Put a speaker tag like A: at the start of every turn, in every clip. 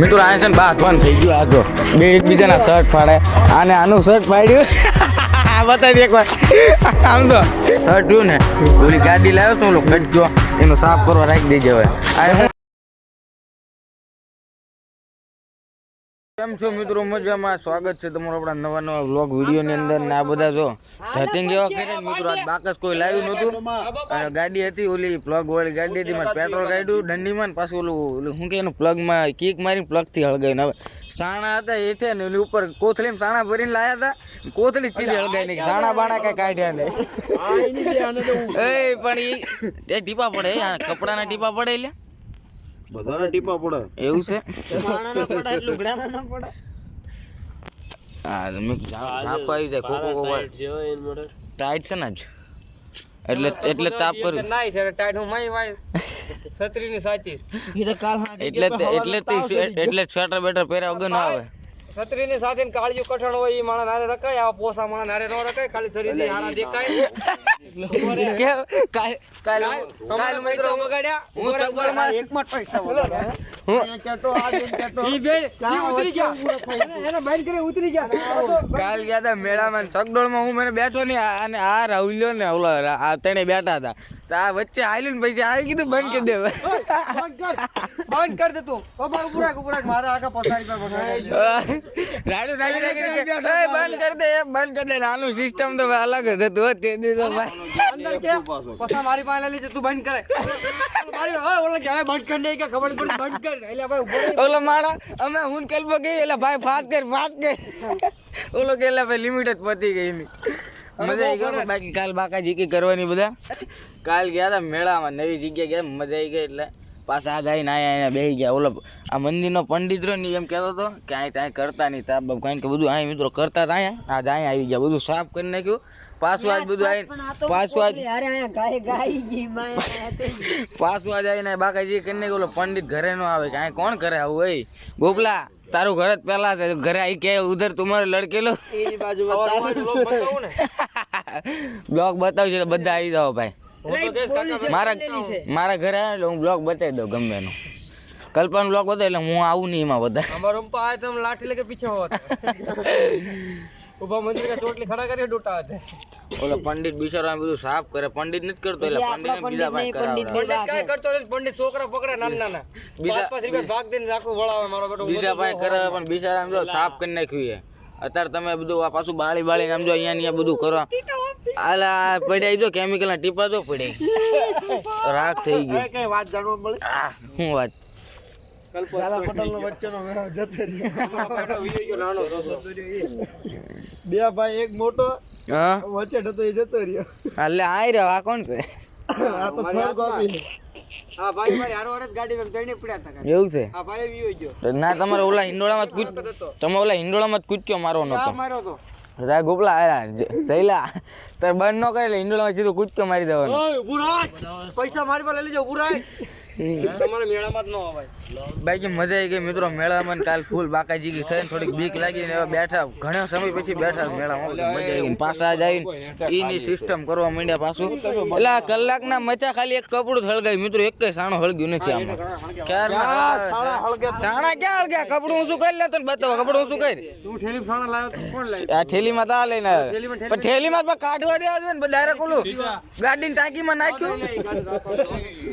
A: મિત્રો આ છે ને બાથવાન થઈ ગયું. આ જો બે એકબીજાના શર્ટ ફાડે. આને આનું શર્ટ ફાડ્યું. બતાવી દે એકવાર. આમ તો શર્ટ રહ્યું ને ઓલી ગાડી લાવ્યો તો ઓલો કટજો એનો સાફ કરવા રાખી દેજે. હવે આ કેમ છો મિત્રો? મજામાં. સ્વાગત છે તમારું આપણા નવા વ્લોગ વિડીયોની અંદર. ને આ બધા જો ધતિંગ એવા કરે મિત્રો. આજ બાકસ કોઈ લાવ્યું નહોતું અને ગાડી હતી ઓલી પ્લગ વાળી ગાડી હતી. મારે પેટ્રોલ કાઢ્યું દંડીમાં ને પાછું ઓલું શું કે એનું પ્લગમાં કીક મારીને પ્લગથી હળગાવીને. હવે સાણા હતા એઠે ને ઓલી ઉપર કોથળીમાં સાણા ભરીને લાવ્યા હતા. કોથળી ચીલી હળગાવી નહીં. સાણા બાણા કઈ કાઢ્યા નહીં. એ પણ એ ટીપા પડે. કપડાના ટીપા પડે એટલે
B: બધાના ટીપા પડે
A: એવું છે. ટાઈટ છે ને જ એટલે તાપ કર્યું એટલે સ્વેટર બેટર પહેર્યા વગર ના આવે.
C: છત્રી ની સાથે કાળિયું કઠણ હોય એ માણસ નારે રખાય. આવા પોસા માણસ નારે ન રખાય. ખાલી શરીર ની હારા દેખાય.
A: કાલ ગયા હતા મેળામાં ચકડોળમાં. હું મને બેઠો ને અને આ રાહુલ્યો ને ઓલા આ તેને બેઠા હતા. તો આ વચ્ચે આલ્યું ને પછી આ કીધું બંધ કરી દે.
C: બંધ કર દે તું. મારા આખા પથારી પર
A: રાડુ નાખી બંધ કરી દે. બંધ કરી દે. આનું સિસ્ટમ તો અલગ જ હતું. તે દિવસો
C: અંદર કે પથા મારી પાસે લઈ તું બંધ કરે. મારી ઓલા કે બંધ કર નહીં કે ખબર પડી બંધ કર. એટલે ભાઈ
A: ઓલો માણા અમે હું કલ્પો ગઈ એટલે ભાઈ ફાસ્ટ કર. ઓલો કે એટલે ભાઈ લિમિટ જ પતી ગઈ ની. મજા આવી ગઈ. બાકી કાલ બાકા જીકી કરવાની બધા. કાલ ગયા હતા મેળામાં નવી જગ્યા ગયા. મજા આવી ગઈ. એટલે પાછા આ જઈને અહીંયા બેસી ગયા. ઓલો આ મંદિરનો પંડિત રહ્યો ને એમ કહેતો હતો કે અહીં ત્યાં કરતા નહીં. તાપ બાપ કારણ કે બધું અહીં મિત્રો કરતા હતા. અહીંયા આજ અહીંયા આવી ગયા. બધું સાફ કરી નાખ્યું. પાછું આજ બધું આવીને પાછું આજ આવીને બાકાજી કરીને ઓલો પંડિત ઘરે નો આવે. કે અહીં કોણ કરે આવું? હોય ગોપલા તારું ઘર જ પેલા છે. ઘરે આવી કે ઉધર તુમારો લડકેલો બ્લોગ બતાવજો એટલે બધા આવી જાઓ ભાઈ. મારા ઘરે આવે એટલે હું બ્લોગ બતાવી દઉં ગમે એનો. કલ્પના બ્લોગ બતાવે એટલે હું આવું નહીં એમાં બધા.
C: અમારો લાઠી લેકે પીછે હોત ઉભા મંદિર ચોટલી ખડા કરી ડૂટા હતા.
A: ઓલો પંડિત બિચારા બધું સાફ કરે. પંડિત નથી કરતો એટલે પંડિત બીજા ભાઈ
C: પંડિત કાય કરતો નથી. પંડિત છોકરા પકડે નાના બીજા 5 રૂપિયા ભાગ દઈને રાખો વળાવે. મારો બેટો
A: બીજા ભાઈ કરે પણ બિચારા આમ જો સાફ કરી નાખ્યું છે. અત્યારે તમે બધું આ પાછું બાળી આમ જો અહીંયા બધું કરો. આલા પડ્યા જો કેમિકલ ના ટીપા જો પડ્યા. રાખ થઈ ગઈ.
B: કઈ વાત જાણવા મળે?
A: શું વાત?
B: ઝાલા પટેલ નો વચ્ચેનો જતો બે ભાઈ એક મોટો
A: હા
B: વચ્ચે હતો એ જતો રહ્યો.
A: એટલે આઈ રહ્યો. આ કોણ છે?
B: આ તો ફળ કોપી.
C: હા ભાઈ મારી હારો હારે ગાડી માં જઈને પડ્યા હતા.
A: એવું છે?
C: હા ભાઈ વિયો ગયો.
A: ના તમારે ઓલા હિંડોળામાં જ તમે ઓલા હિંડોળામાં જ કૂદક્યો મારો નતો.
C: માર્યો તો
A: રા ગોપલા આયા સૈલા તાર બંધ ન કરે એટલે હિંડોળામાં સીધું કૂદક્યો મારી દેવાનો.
C: પૈસા મારી પર લઈ લેજો ઉભું તમારે મેળામાં જ ન અવાય.
A: બાકી મજા આવી ગઈ મિત્રો મેળામાં. કાલ ફૂલ બાકાજી ગઈ થઈને થોડીક બીક લાગી ને બેઠા. ઘણા સમય પછી બેઠા મેળામાં. મજા આવી ગઈ. પાછા જ આવીને ઈની સિસ્ટમ કરવા માંડ્યા પાછું. એટલે આ કલાકના મચા ખાલી એક કપડું હળગાવી મિત્રો. એક કઈ સાણો હળગ્યું નથી આમાં. સાણા ક્યાં હળગ્યા? કપડું હું શું કરી લેતો ને બતાવો. કપડું હું શું કરી?
C: તું ઠેલી સાણા લાવ્યો કોણ લાવ્યો?
A: આ ઠેલીમાં તા લઈને આવ્યો. પણ ઠેલીમાં કાઢવા દેવા જોઈએ ને ડાયરેક્ટ ઓલું ગાડીની ટાંકીમાં નાખ્યું.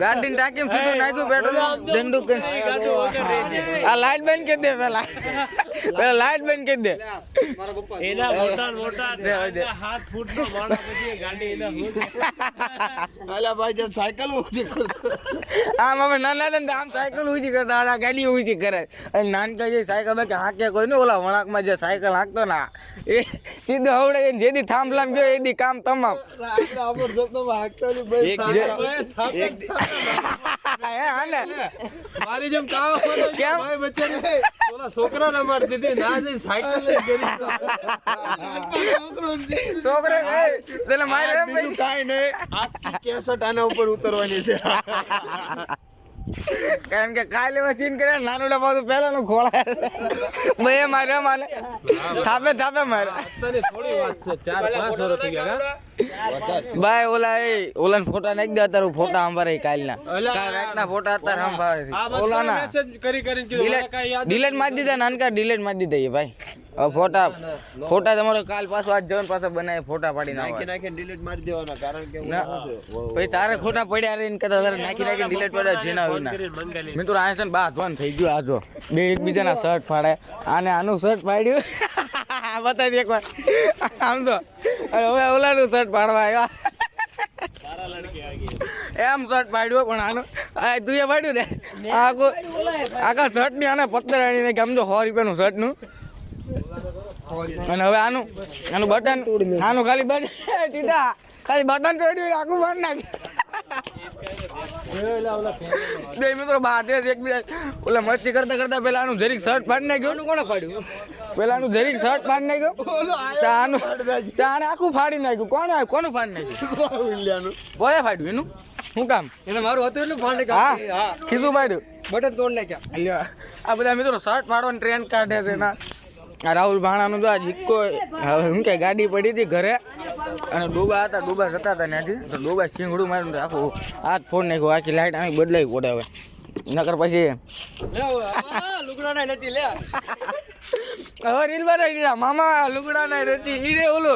A: ગાડીની ટાંકીમાં સીધું નાખ્યું પેટ્રોલ દંડુ. આ લાઈટ બંધ કરી દે પેલા લાઈટ બંધ કરી દે.
C: મારા પપ્પા
B: એના મોટા 7 ફૂટનો માણસ પછી ગાડી એના આલા ભાઈ જેમ સાયકલ ઊંચી કરતો.
A: આમ અમે નાના હતા ને આમ સાયકલ ઊંચી કરતા. આ ગાડી ઊંચી કરે. અને નાનકા જે સાયકલ બાકી હાંકે કોઈ ને ઓલા વળાંકમાં જે સાયકલ હાંકતો ને એ સીધો હવડે જેથી થાંભલામ ગયો એથી કામ તમામ.
B: મારી જેમ કામ
A: કેમ
B: ભાઈ બચ્ચા ઓલા છોકરા ને માર દીધી ના જઈ સાયકલ લઈ ગરી
A: છોકરા તને મારે
B: બીજું કાઈ નહીં. આખી કેસેટ આના ઉપર ઉતરવાની છે.
A: કારણ કે કાલે એવા સીન કરે નાનું ડબ્બા પહેલાનું ખોળાય બે મારે માને થાપે મારે
B: થોડી વાત છે 4-5 વર્ષ થઈ ગયા
A: ભાઈ ઓલાને ફોટા નાખી દે અત્યારે ફોટા અંબારે કાલના રાતના ફોટા અત્યારે અંબારે ઓલાના
B: મેસેજ કરીને કીધું કાઈ યાદ
A: ડિલેટ મારી દીધા નાનકા ડિલેટ મારી દીધા ભાઈ હવે ફોટા તમારો કાલ પાછો આજ જવાનું પાછા બનાવી ફોટા પાડી
B: નાખીને ડિલીટ મારી દેવાના કારણ કે
A: પછી તારે ખોટા પડ્યા રહીને કદાચ તારે નાખી ડિલેટ પડ્યા જેના વિના મિત્રો આ છે ને બા ધોન થઈ ગયું આજો બે એકબીજાના શર્ટ ફાડે આને આનું શર્ટ પાડ્યું બતાવી દે એકવાર આમ તો હવે ઓલાનું શર્ટ પાડવા આવ્યા એમ શર્ટ પાડ્યો પણ આનું તું એ પાડ્યું ને આખા શર્ટ ની આને પત્તર આણીને કે આમ તો 100 રૂપિયાનું શર્ટ નું અને હવે આનું બટન આનું ખાલી બટન ખાલી બટન તોડ્યું આખું બંધ નાખ્યું બે મિત્રો બાટે એકબીજા ઓલા મસ્તી કરતા કરતા પેલા આનું જરીક શર્ટ ફાડી નાખ્યું કોને ફાડ્યું પેલા આનું જરીક શર્ટ ફાડી નાખ્યું આને આખું ફાડી નાખ્યું કોનું ફાડી નાખ્યું કોએ ફાડ્યું એનું શું કામ
C: એને મારું હતું એટલું ફાંડે
A: હા ખીસું ફાડ્યું
C: બટન તોડ નાખ્યા
A: આ બધા મિત્રો શર્ટ ફાડવાની ટ્રેન્ડ કાઢે છે ના આ રાહુલ ભાણાનું તો આ જીક્કો હવે શું કે ગાડી પડી હતી ઘરે અને ડોબા જતા હતા ત્યાંથી તો ડોબા શીંગડું માર્યું આખું હાથ ફોડ નાખ્યું આખી લાઈટ આવી બદલાવી પડે હવે નકર પછી
C: લુગડા નથી લે
A: હવે રીલ બનાવી દીધા મામા લુગડા ના નથી ઈ ઓલો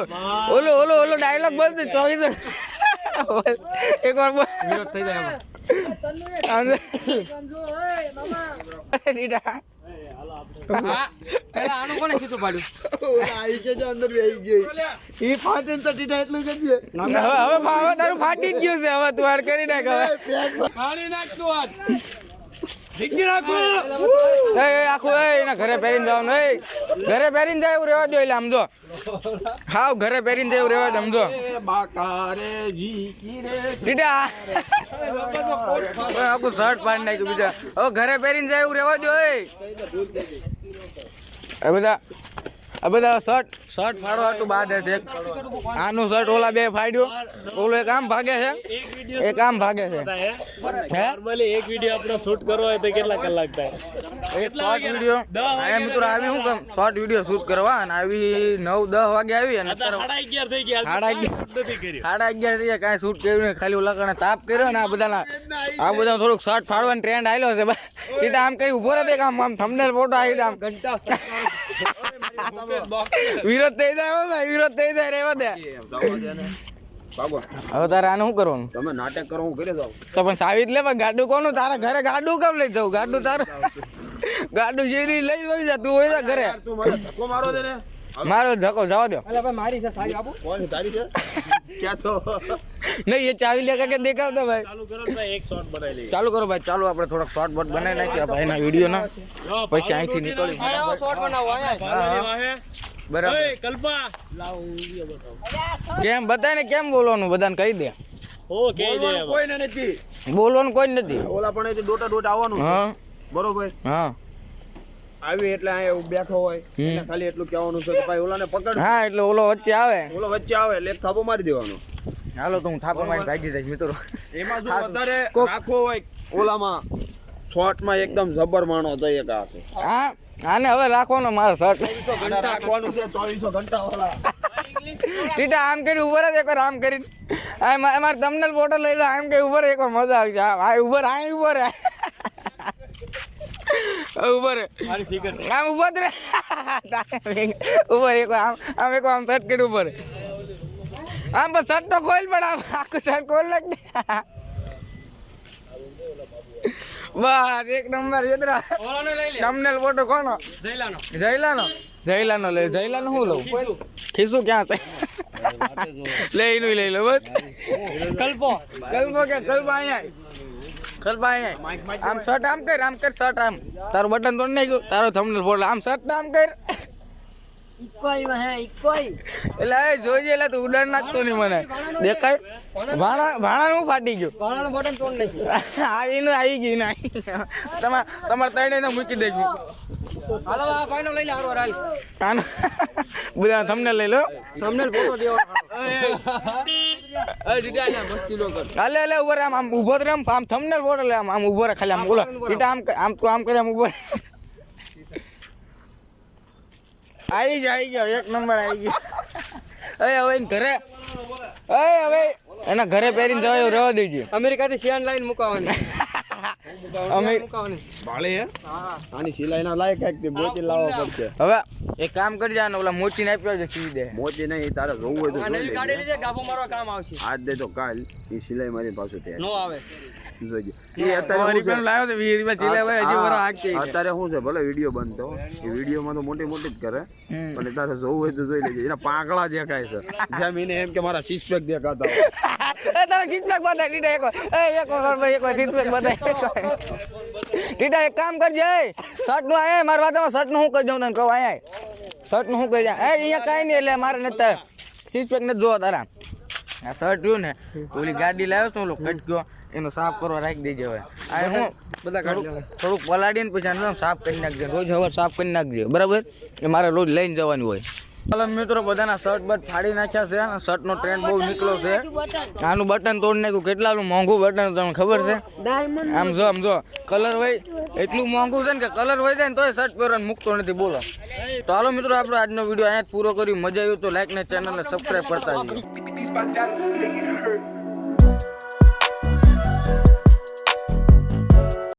A: ડાયલોગ બોલતો 24 એકવાર
C: વિરોધ થઈ જાય આનું કોને કીધું પાડ્યું
A: હવે તારું ફાટી જ ગયું છે હવે તું વાર કરી નાખ હવે આખું એના ઘરે પહેરીને જવાનું ઘરે પહેરીને જાય એવું રહેવા દો એટલે આમ જો હાવ ઘરે પહેરીને જાય એવું રહેવા દો આમ જો આખું શર્ટ પાડી નાખ્યું બીજા હવે ઘરે પહેરીને જાય એવું રહેવા દો આ બધા શર્ટ ફાડવા હતું બાદ છે આનું શર્ટ ઓલા બે ફાડ્યો ઓલો એક આમ ભાગે છે એક આમ ભાગે છે
B: નોર્મલી એક વિડિયો આપણે શૂટ કરવો હોય તો કેટલા કલાક થાય
A: એક શોર્ટ વિડિયો આ મિત્રો આવી હું કામ શોર્ટ વિડિયો શૂટ કરવા અને આવી 9-10 વાગે આવી અને
B: 11:30 થઈ ગયા
A: 11:30 થઈ ગયા કાંઈ શૂટ કર્યું ને ખાલી ઓલા કણે તાપ કર્યો ને આ બધા થોડુંક શર્ટ ફાડવાનો ટ્રેન્ડ આવેલો છે સીધા આમ કરી ઉભો રહે આમ થંબનેલ ફોટો આવી આમ વિરોધ થઈ જાય રેવા દે હવે તારે આને શું કરવાનું
B: તમે નાટક કરો હું ઘરે જાઉં
A: તો પણ સાવી જ લે પણ ગાડું કોનું તારા ઘરે ગાડું કેમ લઈ જાઉં ગાડું તારું ગાડું જેરી લઈ વળી જા તું હોય ઘરે
B: તું મને ધક્કો મારો દે ને
A: મારો ધક્કો જવા દો
C: અલા ભાઈ મારી છે સાવી આપું
B: કોણ તારી છે ક્યાં તો
A: નહીં એ ચાવી લે કે દેખાવતો ભાઈ
B: ચાલુ કરો ને એક શોટ બનાવી લઈએ
A: ચાલુ કરો ભાઈ ચાલુ આપણે થોડોક શોર્ટ બોટ બનાવી નાખીએ ભાઈના વિડીયો ના પછી અહીંથી નીકળી
C: શોર્ટ બનાવો
A: બરાબર
B: કલ્પા
A: કેમ બતાય ને કેમ બોલવાનું બધાને કહી દે
B: કોઈને નથી
A: બોલવાનું કોઈ નથી
B: ઓલા પણ ડોટા આવવાનું
A: હા
B: બરોબર
A: હા
B: આવી એટલે અહીંયા બેઠો હોય એને ખાલી એટલું કહેવાનું છે કે ભાઈ ઓલાને પકડ
A: હા એટલે ઓલો વચ્ચે આવે
B: એટલે એક થાપો મારી દેવાનો
A: હાલો તો હું થાપો મારી ભાગી જઈશ મિત્રો
B: એમાં જો વધારે રાખવો હોય ઓલામાં શોર્ટમાં એકદમ જબર માણો તો એક આ છે
A: હા આને હવે રાખવાનો મારો શર્ટ
B: રાખવાનું છે 2400 ઘંટા વાળા
A: સીધા આમ કરી ઉભર જ એકવાર આમ કરીને અમારે તમને ફોટો લઈ લો આમ કરી ઉભર એકવાર મજા આવશે આ ઉભર ઉભર આમ ઉભર રે ઉભર એક આમ એક આમ શર્ટ કરી ઉભર આમ બસ શર્ટ તો ખોલ પણ આખું શર્ટ ખોલ નાખ બસ એક નંબર યદરા થંબનેલ ફોટો કોનો જયલાનો લે જયલાનો હું લઉં ખીસું ક્યાં છે લઈ લો બસ કલ્પો અહીંયા આમ શર્ટ આમ કર શર્ટ આમ તારું બટન તો નહીં ગયું તારો થંબનેલ ફોટો આમ શર્ટ આમ કર એટલે એ જોઈજે એટલે તું ઉડાડ નાખતો નહીં મને દેખાય ભાણા નું ફાટી ગયું
C: ભાણાનું બટન તોડ નાખ્યું
A: આવીને આવી ગઈ ને તમારે ત્રણેયને મૂકી દેજો
C: હાલો આ ફાઈનલ લઈ લે હારો હાલ
A: આનો બધા તમને લઈ લો
C: થંબનેલ ફોટો દેવો એ દીદા લે મસ્તી નો કર
A: હાલે હાલે ઉભો રે આમ ઉભો રે આમ થંબનેલ ફોટો લે આમ ઉભો રે ખાલી આમ બોલો ઈટા આમ તું આમ કરે આમ ઉભો આવી ગયો એક નંબર આવી ગયો હવે ઘરે હવે એના ઘરે પહેરીને જવાય રહેવા દેજે
C: અમેરિકાથી શિયાન લાઈન મુકાવાની મુકાવાની
B: ભાળે હે આની સિલાઈ ના લાયક કાંઈક તે મોતી લાવવા પડશે
A: હવે એક કામ કરી જા ને ઓલા મોચીને આપ્યો છે સીવી દે
B: મોતી નહીં તારે જોવું હોય તો
C: આ નવી ગાડી લીધે ગાભો મારવા કામ આવશે
B: આજ દે તો કાલ એ સિલાઈ મારી પાછું તે
C: નો આવે
B: જોજે એ અત્યારે શું છે?
A: લાવ્યો તો 20 રૂપિયા ચીલા ભાઈ હજી વરા હાકતી છે.
B: અત્યારે શું છે ભલે વિડીયો બનતો એ વિડીયોમાં તો મોટી મોટી જ કરે પણ તારે જોવું હોય તો જોઈ લેજે એના પાંગળા દેખાય છે જેમ એને એમ કે મારા સિક્સ પેક દેખાતા હોય
A: એ તારા કિસ્મત બતાય ટીટા એક કિસ્મત બતાય ટીટા એક કામ કરજે શર્ટ નું આય મારા વાતમાં શર્ટ નું હું કરી દઉં તને કહું આય શર્ટ નું હું કરી દઉં અહીંયા કાંઈ નહીં એટલે મારે નથી સિક્સ પેક નથી જોવા તારા આ શર્ટ રહ્યું ને તો ઓલી ગાડી લાવ્યો તો ઓલો કટક્યો એનો સાફ કરવા રાખી દેજે હવે આ હું
C: બધા કાઢી
A: થોડુંક પલાડીને પછી આને સાફ કરી નાખજે રોજ હવે સાફ કરી નાખજે બરાબર એ મારે રોજ લઈને જવાનું હોય ચાલો મિત્રો બધાના શર્ટ બટ ફાડી નાખ્યા છે શર્ટનો ટ્રેન્ડ બહુ નીકળ્યો છે આનું બટન તોડી નાખ્યું કેટલાનું મોંઘું બટન તમને ખબર છે આમ જો કલર હોય એટલું મોંઘું છે ને કે કલર હોય જાય ને તોય શર્ટ પહેરવાનું મૂકતો નથી બોલો તો હાલો મિત્રો આપણો આજનો વિડીયો અહીંયા જ પૂરો કર્યો મજા આવ્યો તો લાઈક ને ચેનલને સબસ્ક્રાઈબ કરતા જઈએ
D: These my dollars make it hurt.